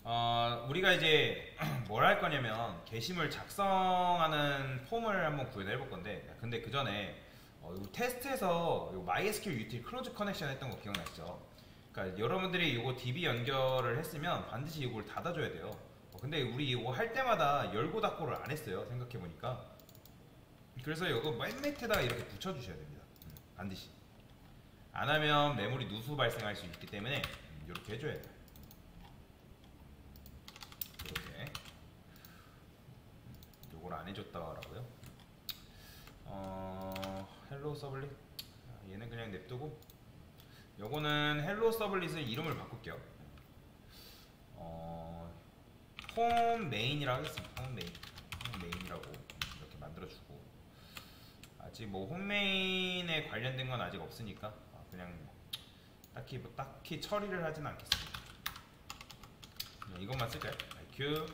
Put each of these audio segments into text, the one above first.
우리가 이제 뭘 할 거냐면 게시물 작성하는 폼을 한번 구현해 볼 건데, 근데 그 전에 이거 테스트에서 이거 MySQL util 클로즈 커넥션 했던 거 기억나시죠? 그러니까 여러분들이 이거 DB 연결을 했으면 반드시 이걸 닫아줘야 돼요. 근데 우리 이거 할 때마다 열고 닫고를 안 했어요. 생각해 보니까. 그래서 이거 맨 밑에다가 이렇게 붙여주셔야 됩니다. 반드시. 안 하면 메모리 누수 발생할 수 있기 때문에 이렇게 해줘야 돼요. 이렇게. 요걸 안 해줬다라고요? 헬로 서블릿. 얘는 그냥 냅두고. 요거는 헬로 서블릿의 이름을 바꿀게요. 홈 메인이라고 하겠습니다. 홈 메인이라고 이렇게 만들어주고. 아직 뭐 홈메인에 관련된 건 아직 없으니까 그냥 딱히 처리를 하진 않겠습니다. 그냥 이것만 쓸까요? IQ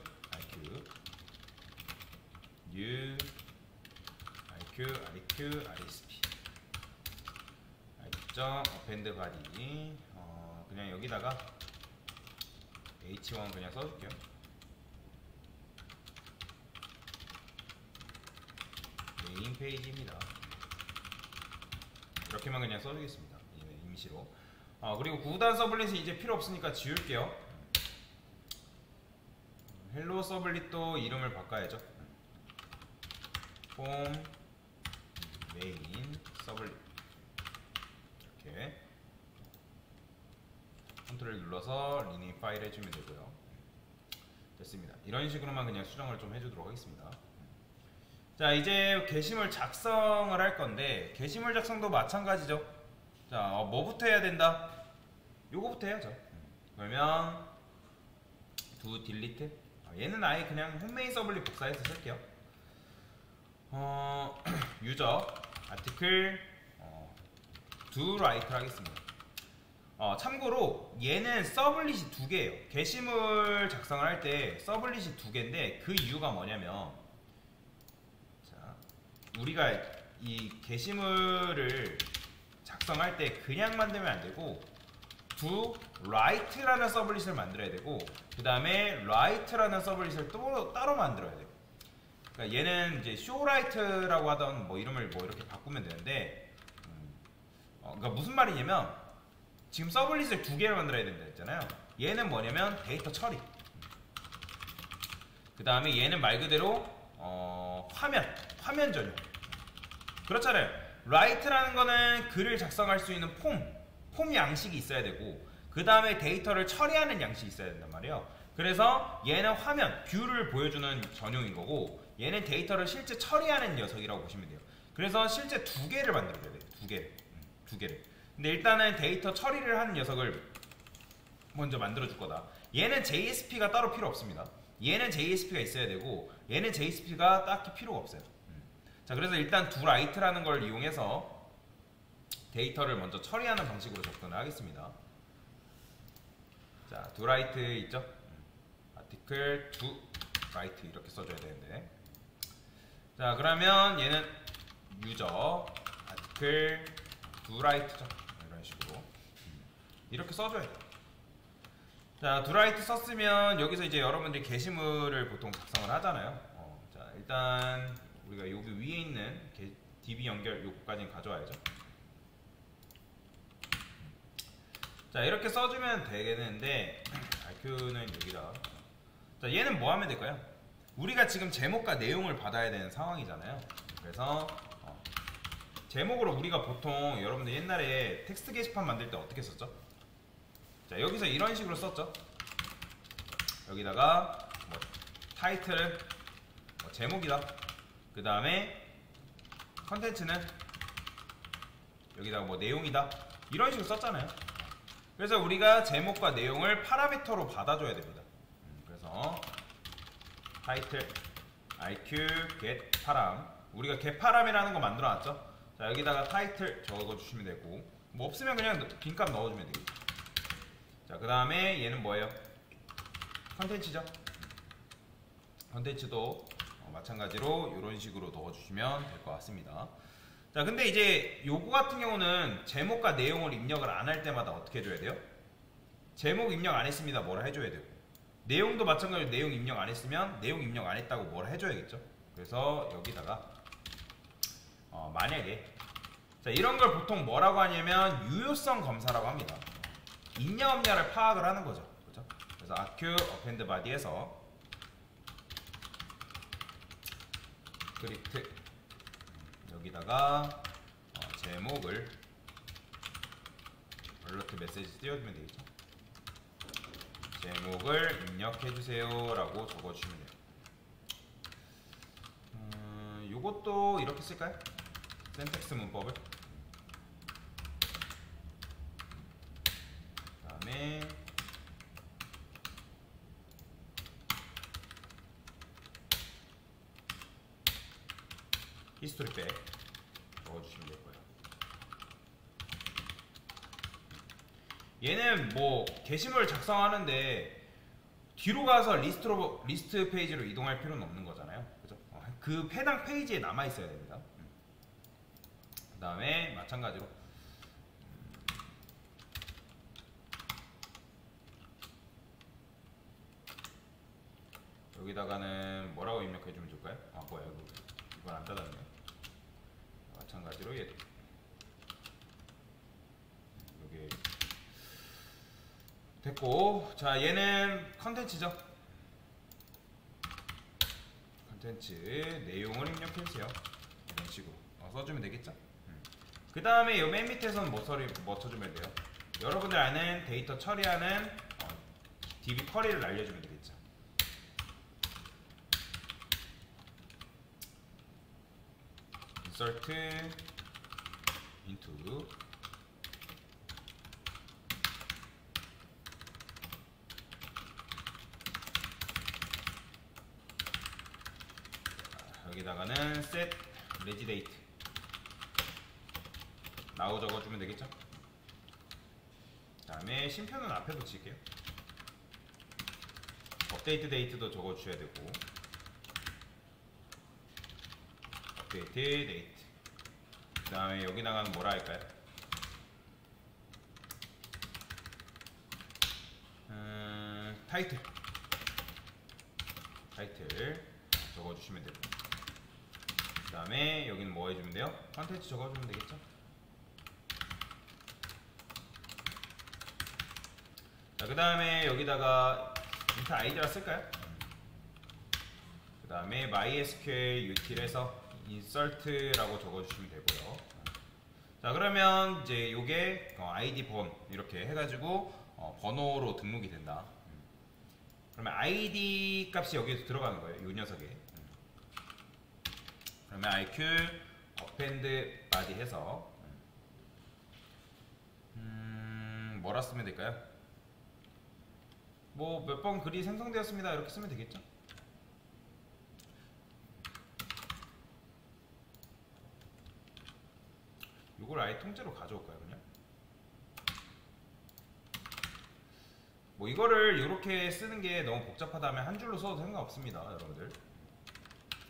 new IQ ISP append body. 그냥 여기다가 h1 그냥 써줄게요. 메인 페이지입니다. 이렇게만 그냥 써주겠습니다. 임시로. 그리고 구단 서블릿이 이제 필요 없으니까 지울게요. 헬로 서블릿도 이름을 바꿔야죠. 폼 메인 서블릿. 이렇게 컨트롤 눌러서 리네임 파일 해주면 되고요. 됐습니다. 이런 식으로만 그냥 수정을 좀 해주도록 하겠습니다. 자, 이제 게시물 작성을 할 건데, 게시물 작성도 마찬가지죠. 자, 뭐부터 해야 된다? 요거부터 해야죠. 그러면 do delete. 얘는 아예 그냥 홈메인 서블릿 복사해서 쓸게요. 유저 아티클 do write를 하겠습니다. 참고로 얘는 서블릿이 두 개예요. 게시물 작성을 할 때 서블릿이 두 개인데, 그 이유가 뭐냐면, 자, 우리가 이 게시물을 작성할 때 그냥 만들면 안 되고 do write라는 서블릿을 만들어야 되고, 그 다음에 write라는 서블릿을 또 따로 만들어야 돼요. 그러니까 얘는 이제 show write라고 하던 뭐 이름을 뭐 이렇게 바꾸면 되는데, 그러니까 무슨 말이냐면, 지금 서블릿을 두 개를 만들어야 된다 했잖아요. 얘는 뭐냐면 데이터 처리. 그 다음에 얘는 말 그대로 화면 전용. 그렇잖아요. write라는 거는 글을 작성할 수 있는 폼 양식이 있어야 되고, 그 다음에 데이터를 처리하는 양식이 있어야 된단 말이에요. 그래서 얘는 화면, 뷰를 보여주는 전용인 거고, 얘는 데이터를 실제 처리하는 녀석이라고 보시면 돼요. 그래서 실제 두 개를 만들어야 돼요. 두 개를. 근데 일단은 데이터 처리를 하는 녀석을 먼저 만들어 줄 거다. 얘는 JSP가 따로 필요 없습니다. 얘는 JSP가 있어야 되고, 얘는 JSP가 딱히 필요가 없어요. 자, 그래서 일단 do write라는 걸 이용해서 데이터를 먼저 처리하는 방식으로 접근을 하겠습니다. 자, do write 있죠? article do write 이렇게 써줘야 되는데, 자, 그러면 얘는 user article do write죠. 이런 식으로 이렇게 써줘야 돼요. 자, do write 썼으면 여기서 이제 여러분들이 게시물을 보통 작성을 하잖아요. 자, 일단 우리가 여기 위에 있는 DB 연결 요거까지는 가져와야죠. 자, 이렇게 써주면 되겠는데, IQ는 여기다. 자, 얘는 뭐 하면 될까요? 우리가 지금 제목과 내용을 받아야 되는 상황이잖아요. 그래서 제목으로 우리가 보통 여러분들 옛날에 텍스트 게시판 만들 때 어떻게 썼죠? 자, 여기서 이런 식으로 썼죠. 여기다가 뭐 타이틀, 뭐 제목이다. 그 다음에 컨텐츠는 여기다가 뭐 내용이다. 이런 식으로 썼잖아요. 그래서 우리가 제목과 내용을 파라미터로 받아줘야 됩니다. 그래서 타이틀 IQ get param, 우리가 get param이라는 거 만들어놨죠. 자, 여기다가 타이틀 적어주시면 되고, 뭐 없으면 그냥 빈값 넣어주면 되겠죠. 자, 그 다음에 얘는 뭐예요? 컨텐츠죠. 컨텐츠도 마찬가지로 이런 식으로 넣어주시면 될 것 같습니다. 자, 근데 이제 요거 같은 경우는 제목과 내용을 입력을 안 할 때마다 어떻게 해줘야 돼요? 제목 입력 안 했습니다. 뭐라 해줘야 되고, 내용도 마찬가지로 내용 입력 안 했으면 내용 입력 안 했다고 뭘 해줘야겠죠. 그래서 여기다가 만약에 자, 이런 걸 보통 뭐라고 하냐면 유효성 검사라고 합니다. 있냐 없냐를 파악을 하는 거죠. 그죠? 그래서 아큐 어펜드 바디에서 스크립트 여기다가 제목을 알러트 메시지 띄워주면 되겠죠. 제목을 입력해주세요 라고 적어주시면 돼요. 요것도 이렇게 쓸까요? 센텍스 문법을 그 다음에 히스토리 백 적어주시면 될 거예요. 얘는 뭐 게시물 작성하는데 뒤로 가서 리스트 페이지로 이동할 필요는 없는 거잖아요. 그죠? 그 해당 페이지에 남아 있어야 됩니다. 그 다음에 마찬가지로 여기다가는 뭐라고 입력해주면 좋을까요? 아 뭐야 이건 안 닫았네요. 마찬가지로 얘도 여기 됐고, 자 얘는 컨텐츠죠. 컨텐츠 내용을 입력해주세요. 이런 식으로 써주면 되겠죠. 그 다음에 이 맨 밑에서는 뭐 쳐주면 돼요? 여러분들 아는 데이터 처리하는 DB 쿼리를 알려주면 되겠죠. insert into 여기다가는 set reg date now 적어주면 되겠죠. 그 다음에 심표는 앞에 붙일게요. 업데이트 데이트도 적어주셔야 되고 업데이트 데이트 그 다음에 여기다가는 뭐라 할까요? 타이틀 적어주시면 되고 그 다음에 여기는 뭐 해주면 돼요? 컨텐츠 적어주면 되겠죠. 자, 그 다음에 여기다가 인트 아이디라 쓸까요? 그 다음에 MySQL util에서 insert라고 적어주시면 되고요. 자, 그러면 이제 요게 id 번 이렇게 해가지고 번호로 등록이 된다. 그러면 id 값이 여기에서 들어가는 거예요. 요 녀석에. 그러면 iq append body 해서 뭐라 쓰면 될까요? 뭐 몇 번 글이 생성되었습니다 이렇게 쓰면 되겠죠. 이걸 아예 통째로 가져올까요 그냥? 뭐 이거를 이렇게 쓰는 게 너무 복잡하다면 한 줄로 써도 상관없습니다 여러분들.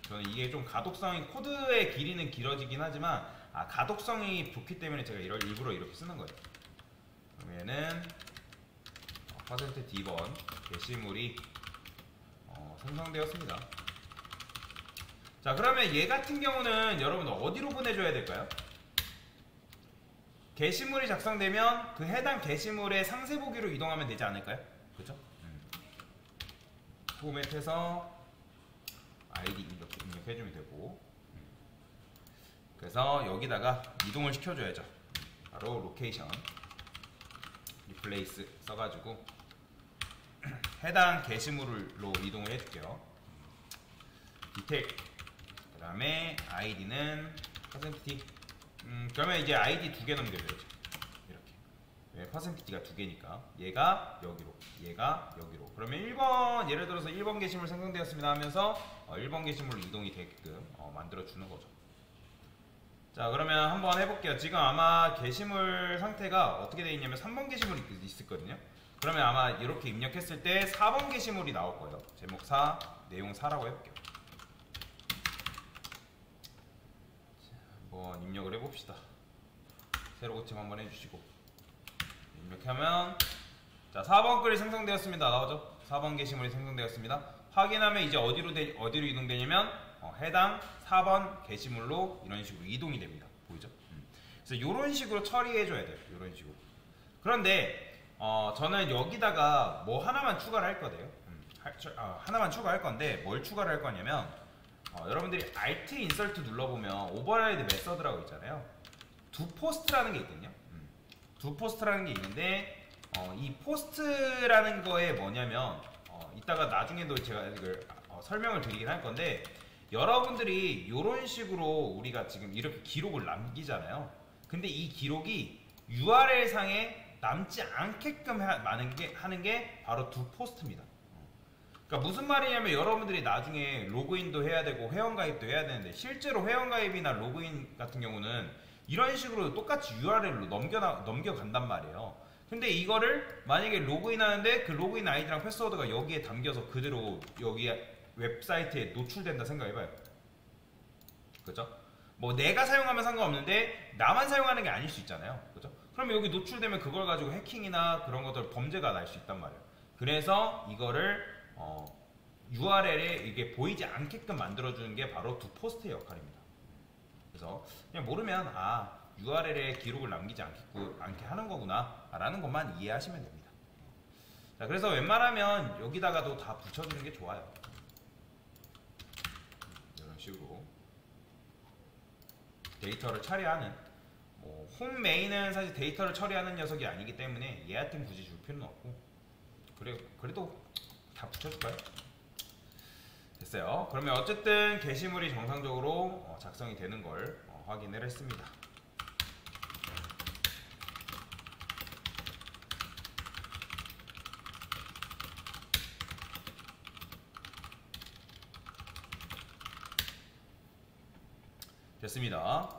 저는 이게 좀 가독성이 코드의 길이는 길어지긴 하지만 가독성이 좋기 때문에 제가 일부러 이렇게 쓰는 거예요. 그럼 얘는 %d번 게시물이 생성되었습니다. 자, 그러면 얘 같은 경우는 여러분 어디로 보내줘야 될까요? 게시물이 작성되면 그 해당 게시물의 상세 보기로 이동하면 되지 않을까요? 그죠? 포맷해서 아이디 입력해주면 되고 그래서 여기다가 이동을 시켜줘야죠. 바로 로케이션 리플레이스 써가지고 해당 게시물로 이동을 해줄게요. 디테일 그 다음에 아이디는 %d 그러면 이제 아이디 2개 넘겨줘야죠. 이렇게 왜 %d가 2개니까 얘가 여기로 얘가 여기로 그러면 1번 예를 들어서 1번 게시물 생성되었습니다 하면서 1번 게시물로 이동이 되게끔 만들어 주는 거죠. 자, 그러면 한번 해볼게요. 지금 아마 게시물 상태가 어떻게 되어 있냐면 3번 게시물이 있었거든요. 그러면 아마 이렇게 입력했을 때 4번 게시물이 나올 거예요. 제목 4, 내용 4라고 해볼게요. 자, 한번 입력을 해봅시다. 새로 고침 한번 해주시고 입력하면 자, 4번 글이 생성되었습니다. 나오죠? 4번 게시물이 생성되었습니다. 확인하면 이제 어디로 이동되냐면 해당 4번 게시물로 이런 식으로 이동이 됩니다. 보이죠? 그래서 이런 식으로 처리해줘야 돼요. 이런 식으로. 그런데 저는 여기다가 뭐 하나만 추가를 할 거예요. 하나만 추가할 건데 뭘 추가를 할 거냐면 여러분들이 Alt 인서트 눌러보면 오버라이드 메서드라고 있잖아요. 두 포스트라는 게 있거든요. 두 포스트라는 게 있는데 이 포스트라는 거에 뭐냐면 이따가 나중에도 제가 이걸 설명을 드리긴 할 건데 여러분들이 이런 식으로 우리가 지금 이렇게 기록을 남기잖아요. 근데 이 기록이 URL 상에 남지 않게끔 하는 게 바로 두 포스트입니다. 그러니까 무슨 말이냐면 여러분들이 나중에 로그인도 해야 되고 회원가입도 해야 되는데 실제로 회원가입이나 로그인 같은 경우는 이런 식으로 똑같이 URL로 넘겨간단 말이에요. 근데 이거를 만약에 로그인 하는데 그 로그인 아이디랑 패스워드가 여기에 담겨서 그대로 여기 웹사이트에 노출된다 생각해봐요. 그죠? 뭐 내가 사용하면 상관없는데 나만 사용하는 게 아닐 수 있잖아요. 그죠? 그럼 여기 노출되면 그걸 가지고 해킹이나 그런 것들 범죄가 날 수 있단 말이에요. 그래서 이거를 URL에 이게 보이지 않게끔 만들어주는 게 바로 두 포스트의 역할입니다. 그래서 그냥 모르면 URL에 기록을 남기지 않게 하는 거구나 라는 것만 이해하시면 됩니다. 자, 그래서 웬만하면 여기다가도 다 붙여주는 게 좋아요. 이런 식으로 데이터를 처리하는 홈 메인은 사실 데이터를 처리하는 녀석이 아니기 때문에 얘한테는 굳이 줄 필요는 없고 그래도 다 붙여줄까요? 됐어요. 그러면 어쨌든 게시물이 정상적으로 작성이 되는 걸 확인을 했습니다. 됐습니다.